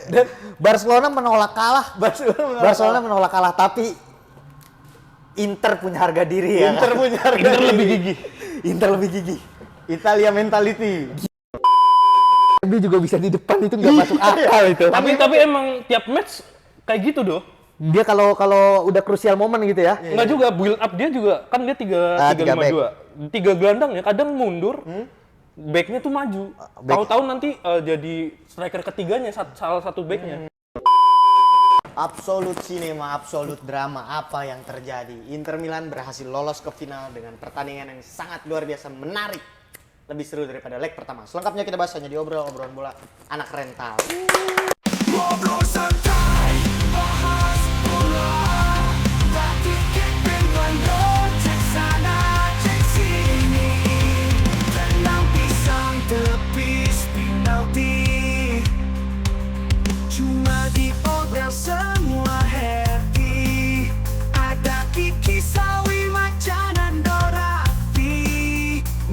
Dan Barcelona menolak kalah. Barcelona menolak kalah, tapi Inter punya harga diri ya. Inter punya harga Inter diri. lebih gigih. Inter lebih gigih. Italia mentality. Derby juga bisa di depan, itu nggak masuk akal itu. Tapi emang tiap match kayak gitu doh. Dia kalau udah krusial momen gitu ya. Enggak juga, build up dia juga kan dia 3-5-2. 3 gelandang ya, kadang mundur. Backnya tuh maju. Tahu-tahu nanti jadi striker ketiganya salah satu backnya. Absolut cinema, absolut drama, apa yang terjadi? Inter Milan berhasil lolos ke final dengan pertandingan yang sangat luar biasa menarik. Lebih seru daripada leg pertama. Selengkapnya kita bahas hanya di obrolan bola anak rental. Ngobrol santai, bahas bola, tapi keping bandol, cek sana, cek sini. Tenang pisang tepis penalti, cuma di obrolan semua happy. Ada Kiki Sawi Macanan Dorati,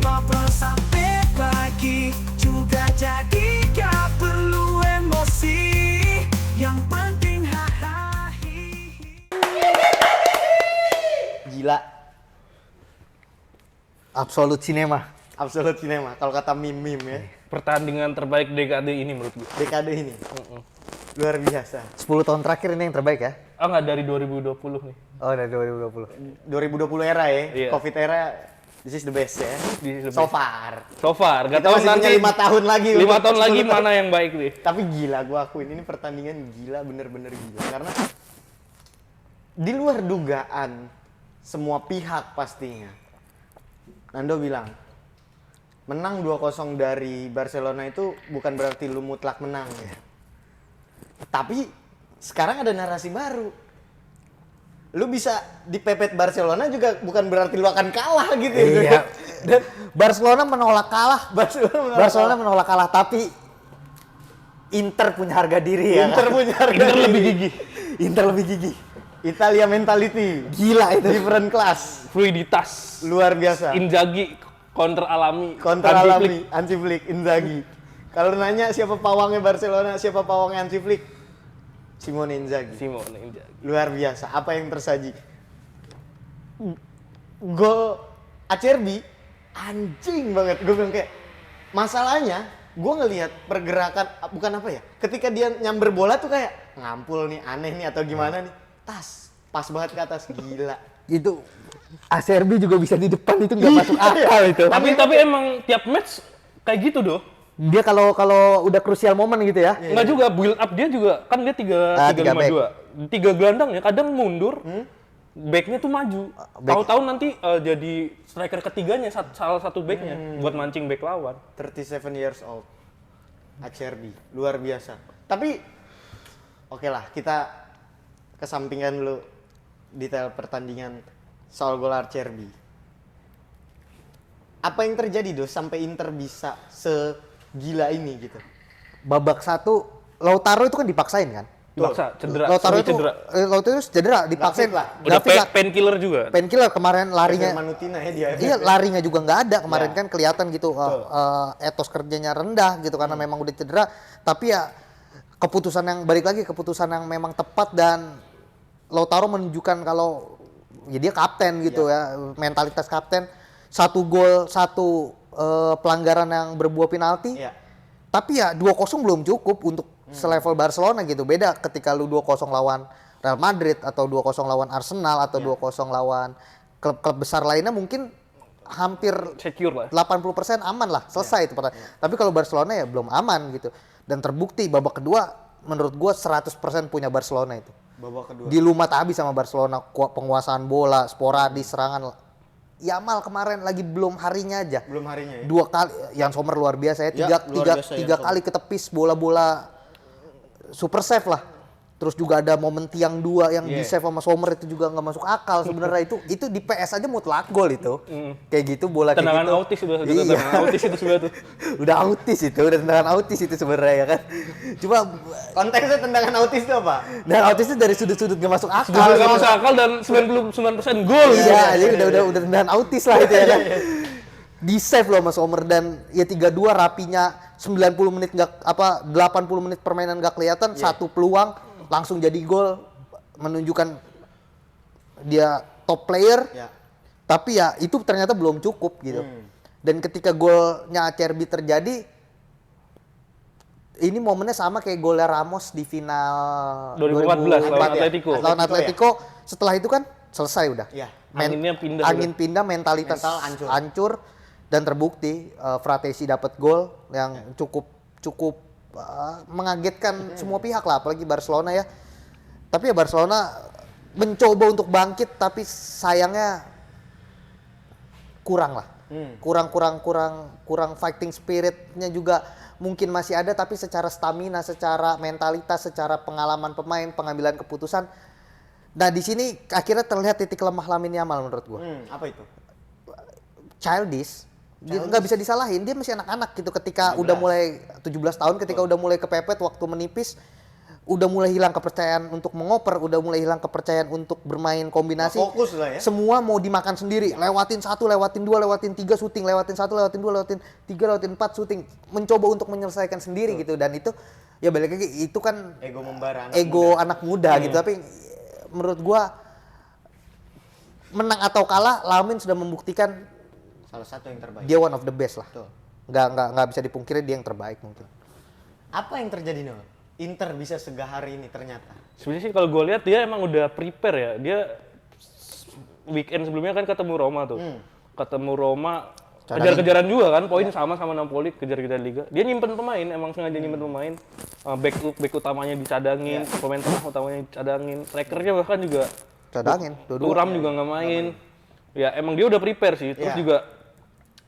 ngobrol sampai pagi, juga jadi gak perlu emosi. Yang penting hahaha. Gila, Absolut cinema. absolut cinema. Kalau kata meme ya, Pertandingan terbaik dekade ini menurut gue. dekade ini luar biasa. 10 tahun terakhir ini yang terbaik ya. Ah nggak, dari 2020 nih. Oh, dari 2020. 2020 era ya, Iya. Covid era, this is the best ya. This is the So best. far. So far, gak Kita tahu masih nanti punya 5 tahun lagi. 5 untuk tahun lagi 10 mana yang baik nih. Tapi gila, gua akuin ini pertandingan gila, bener-bener gila. Karena di luar dugaan semua pihak pastinya. Nando bilang, menang 2-0 dari Barcelona itu bukan berarti lu mutlak menang ya. Tapi sekarang ada narasi baru. Lu bisa dipepet Barcelona juga bukan berarti lu akan kalah gitu. Iya. Dan Barcelona menolak kalah. Barcelona Menolak kalah, tapi Inter punya harga diri ya. Inter punya harga Inter diri. lebih gigih. Inter lebih gigih. Italia mentality. Gila itu. Different class. Fluiditas. Luar biasa. Inzaghi counter alami. Kontra Hansi Flick. alami, Hansi Flick, Inzaghi. Kalau nanya siapa pawangnya Barcelona, siapa pawangnya Hansi Flick? Simone Inzaghi. Simone Inzaghi. Luar biasa, apa yang tersaji? Gol Acerbi, anjing banget. Gue bilang kayak, masalahnya gue ngelihat pergerakan, bukan apa ya, ketika dia nyamber bola tuh kayak, ngampul nih, aneh nih atau gimana nih. Pas banget ke atas, gila. Itu Acerbi juga bisa di depan, itu nggak masuk akal itu. Tapi emang tiap match kayak gitu doh. Dia kalau udah krusial momen gitu ya. Enggak juga, build up dia juga kan dia 3-5-2. 3 gelandang ya, kadang mundur. Backnya tuh maju. Tahu-tahu nanti jadi striker ketiganya salah satu backnya buat mancing back lawan. 37 years old. Acerbi, luar biasa. Tapi, oke lah, kita kesampingkan dulu detail pertandingan soal gol Acerbi. Apa yang terjadi Dos sampai Inter bisa segila ini gitu? Babak 1 Lautaro itu kan dipaksain kan. Paksa cedera. Lautaro semi itu Lautaro itu cedera, dipaksain. David lah. Udah David lah. painkiller juga. Painkiller kemarin larinya. Manutina ya dia. Iya, larinya juga nggak ada kemarin Ya. kan, kelihatan gitu etos kerjanya rendah gitu karena memang udah cedera. Tapi ya keputusan yang memang tepat, dan Lautaro menunjukkan kalau ya dia kapten gitu ya, mentalitas kapten. 1 gol, 1 pelanggaran yang berbuah penalti. Iya. Tapi ya 2-0 belum cukup untuk selevel Barcelona gitu. Beda ketika lu 2-0 lawan Real Madrid atau 2-0 lawan Arsenal atau 2-0 lawan klub-klub besar lainnya, mungkin hampir Secure lah. 80% aman lah, selesai itu pertandingan. Tapi kalau Barcelona ya belum aman gitu. Dan terbukti babak kedua menurut gua 100% punya Barcelona itu. Babak kedua. Dilumat habis sama Barcelona, penguasaan bola, sporadis, serangan. Yamal kemarin lagi belum harinya aja. Belum harinya ya. 2 kali, yang Sommer luar biasa ya, Ya, luar biasa tiga Jan kali ketepis bola-bola super save lah. Terus juga ada momen tiang 2 yang di save sama Sommer, itu juga nggak masuk akal sebenarnya. Itu di PS aja mutlak gol itu. Kayak gitu bola Tendangan kayak gitu. autis udah Iya. tendangan autis itu sudah tuh. Udah autis itu, udah tendangan autis itu sebenarnya ya kan. Cuma Konteksnya tendangan autis itu apa? dan autis itu dari sudut-sudut nggak masuk akal. Gak masuk akal dan 99% gol. Iya, jadi udah tendangan autis lah itu ya kan. di save loh Mas Omer, dan ya 3-2 rapinya 90 menit nggak 80 menit permainan nggak kelihatan, satu peluang langsung jadi gol, menunjukkan dia top player. Ya. Tapi ya itu ternyata belum cukup gitu. Dan ketika golnya Acerbi terjadi, ini momennya sama kayak golnya Ramos di final 2014 lawan 2004 ya. Atletico. Lawan Atletico. Setelah itu kan selesai udah. Iya. Anginnya pindah Angin pindah, mentalitas Mental hancur, dan terbukti Fratesi dapat gol yang cukup mengagetkan semua pihak lah, apalagi Barcelona ya. Tapi ya Barcelona mencoba untuk bangkit, tapi sayangnya kurang lah. Kurang fighting spiritnya juga mungkin masih ada, tapi secara stamina, secara mentalitas, secara pengalaman pemain, pengambilan keputusan. Nah di sini akhirnya terlihat titik lemah Lamine Yamal menurut gua. Apa itu? Childish. Dia nggak bisa disalahin, dia masih anak-anak gitu. Ketika udah mulai 17 tahun, ketika udah mulai kepepet waktu menipis, udah mulai hilang kepercayaan untuk mengoper, udah mulai hilang kepercayaan untuk bermain kombinasi. Nggak fokus lah ya. Semua mau dimakan sendiri, lewatin 1, lewatin 2, lewatin 3 syuting, lewatin 1, lewatin 2, lewatin 3, lewatin 4 syuting. Mencoba untuk menyelesaikan sendiri gitu, dan itu ya balik lagi, itu kan Ego membara. anak muda gitu. Tapi menurut gua menang atau kalah, Lamine sudah membuktikan Salah satu yang terbaik. dia one of the best lah. Betul. Nggak bisa dipungkiri dia yang terbaik mungkin. Apa yang terjadi Nol? Inter bisa segahar ini ternyata. Sebenarnya sih kalau gue lihat dia emang udah prepare ya. Dia weekend sebelumnya kan ketemu Roma tuh. Ketemu Roma, kejar-kejaran juga kan, poin sama Napoli, kejar-kejar liga. Dia nyimpen pemain, emang sengaja nyimpen pemain. Back utamanya dicadangin, pemain tengah utamanya dicadangin, strikernya bahkan juga Cadangin, dua-dua. Thuram juga nggak main. Ya emang dia udah prepare sih. Terus juga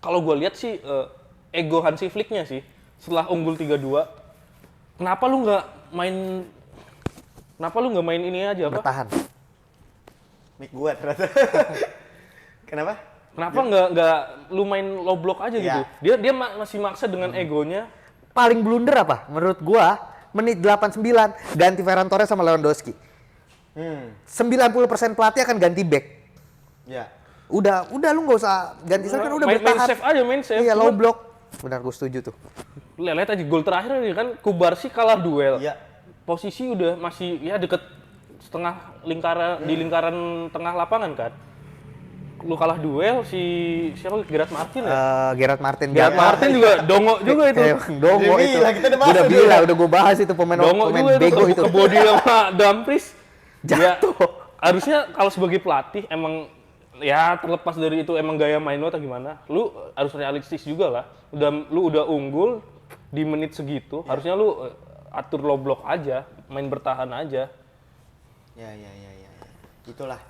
kalau gue lihat sih ego Hansi Flick-nya sih setelah unggul 3-2. Kenapa lu nggak main ini aja apa? Bertahan. Mik gua ternyata. Kenapa? Kenapa nggak lu main low block aja gitu? Dia masih maksa dengan egonya. Paling blunder apa? Menurut gua menit 89 ganti Ferran Torres sama Lewandowski. 90% pelatih akan ganti back. Ya. Udah lu nggak usah ganti striker, udah main bertahan. save aja, main save. Iya, low Cuman- block. Benar, gue setuju tuh. Lihat aja gol terakhir ini kan Kubarsi kalah duel. Iya. Posisi udah masih ya deket setengah lingkaran di lingkaran tengah lapangan kan. Lu kalah duel siapa Gerard Martin ya? Gerard Martin. Gerard Martin juga dongo juga itu. Dongo Udah itu. bilang, kita udah bahas Udah itu. bilang, udah gue bahas itu pemain Dongo juga bego itu itu. ke body sama Dumfries. Jatuh. Ya, harusnya kalau sebagai pelatih emang ya terlepas dari itu emang gaya main lo atau gimana, lu harus realistis juga lah. Lu udah unggul di menit segitu, harusnya lu atur low block aja, main bertahan aja. Ya. Itulah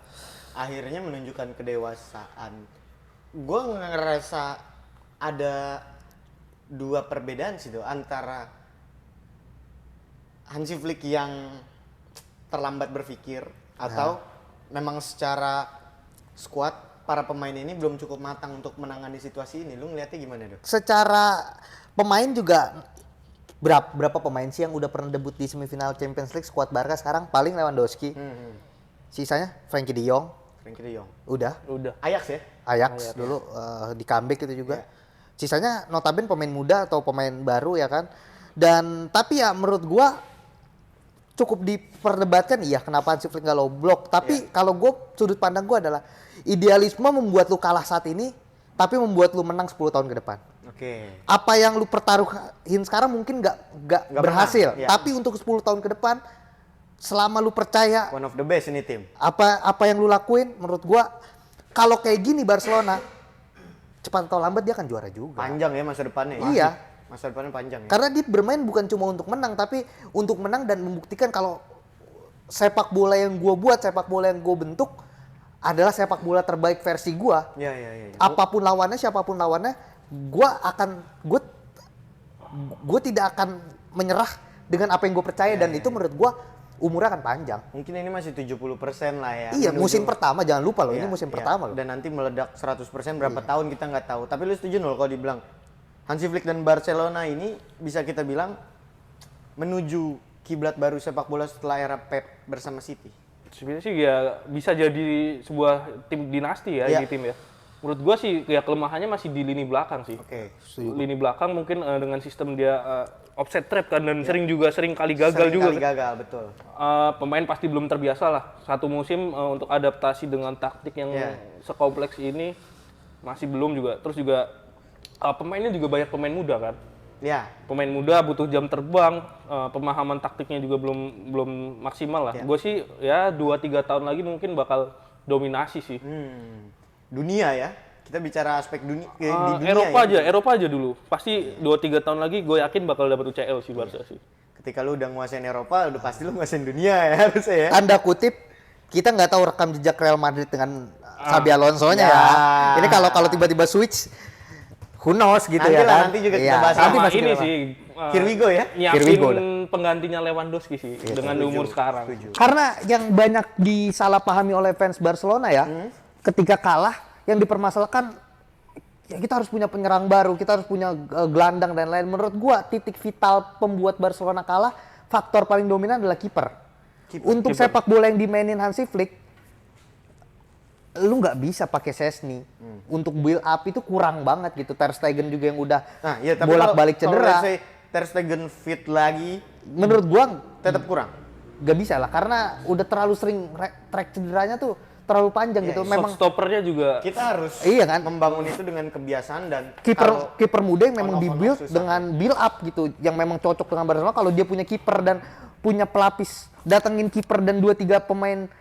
akhirnya menunjukkan kedewasaan. Gue ngerasa ada dua perbedaan sih tuh antara Hansi Flick yang terlambat berpikir atau memang secara squad para pemain ini belum cukup matang untuk menangani situasi ini. Lu ngeliatnya gimana, Dok? Secara pemain juga berapa pemain sih yang udah pernah debut di semifinal Champions League skuad Barca sekarang? Paling Lewandowski. Sisanya Frenkie de Jong. Frenkie de Jong. Udah. Ajax ya? Ajax dulu di comeback itu juga. Sisanya notabene pemain muda atau pemain baru ya kan. Dan tapi ya menurut gua cukup diperdebatkan, iya kenapa Hansi Flick nggak low block. Tapi kalau gue, sudut pandang gue adalah idealisme membuat lu kalah saat ini, tapi membuat lu menang 10 tahun ke depan. Oke. Apa yang lu pertaruhin sekarang mungkin nggak berhasil, menang, ya. tapi untuk 10 tahun ke depan, selama lu percaya One of the best ini tim. apa yang lu lakuin, menurut gue kalau kayak gini Barcelona cepat atau lambat dia akan juara juga. Panjang ya masa depannya. Iya. Masa depannya panjang ya. Karena dia bermain bukan cuma untuk menang, tapi untuk menang dan membuktikan kalau sepak bola yang gue buat, sepak bola yang gue bentuk adalah sepak bola terbaik versi gue. Iya. Apapun lawannya, siapapun lawannya, gue tidak akan menyerah dengan apa yang gue percaya, dan itu menurut gue umurnya akan panjang. Mungkin ini masih 70% lah ya. Iya, menuju- musim pertama, jangan lupa loh, ini Iya, musim iya. pertama loh. Dan nanti meledak 100% berapa tahun kita nggak tahu. Tapi lu setuju nol kalau dibilang Hansi Flick dan Barcelona ini bisa kita bilang menuju kiblat baru sepak bola setelah era Pep bersama City. Sebenarnya sih ya bisa jadi sebuah tim dinasti ya Iya. ini tim ya. Menurut gua sih ya kelemahannya masih di lini belakang sih. Oke. Lini belakang mungkin dengan sistem dia offset trap kan dan sering kali gagal Sering juga. kali gagal, betul. Pemain pasti belum terbiasa lah satu musim untuk adaptasi dengan taktik yang sekompleks ini masih belum juga. Terus juga pemainnya juga banyak pemain muda kan. Ya. Pemain muda butuh jam terbang, pemahaman taktiknya juga belum maksimal lah. Gue sih ya 2-3 tahun lagi mungkin bakal dominasi sih. Dunia ya. Kita bicara aspek dunia di dunia Eropa aja dulu. Pasti 2-3 tahun lagi gue yakin bakal dapat UCL sih Barca sih. Ketika lu udah nguasain Eropa, udah pasti lu nguasain dunia ya harusnya ya. Anda kutip, kita nggak tahu rekam jejak Real Madrid dengan Xabi Alonso-nya ya. Ini kalau tiba-tiba switch, who knows gitu Nanti ya lah, kan? nanti juga kita Iya, bahas nanti Sama masih ini kita sih. Here we go ya. Nyiapin Here we go penggantinya Lewandowski sih dengan umur sekarang. Karena yang banyak disalahpahami oleh fans Barcelona ya, ketika kalah yang dipermasalahkan ya kita harus punya penyerang baru, kita harus punya gelandang dan lain. Menurut gua titik vital pembuat Barcelona kalah, faktor paling dominan adalah kiper. Untuk sepak bola yang dimainin Hansi Flick, lu nggak bisa pakai Szczęsny. Untuk build up itu kurang banget gitu. Ter Stegen juga yang udah bolak-balik cedera. Kalau Ter Stegen fit lagi, Menurut gua tetap kurang. nggak bisa lah karena udah terlalu sering track cederanya tuh terlalu panjang gitu. Memang Stoppernya juga Kita harus Iya kan? membangun itu dengan kebiasaan dan kiper muda yang memang on off dibuild susah. dengan build up gitu, yang memang cocok dengan Barcelona. Kalau dia punya kiper dan punya pelapis, datengin kiper dan 2-3 pemain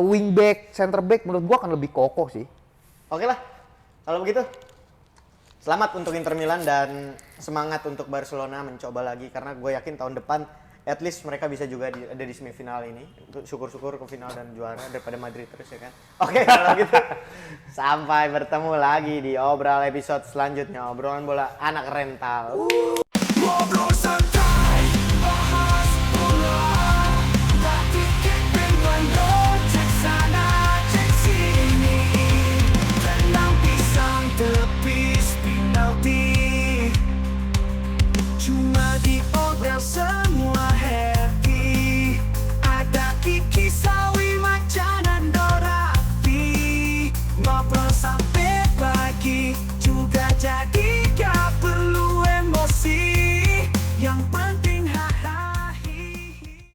wingback, center back, menurut gua akan lebih kokoh sih. Oke lah, kalau begitu selamat untuk Inter Milan dan semangat untuk Barcelona mencoba lagi karena gue yakin tahun depan at least mereka bisa juga ada di semifinal ini. Syukur-syukur ke final dan juara daripada Madrid terus ya kan. Oke, kalau gitu sampai bertemu lagi di obral episode selanjutnya, obrolan bola anak rental. Ngobrol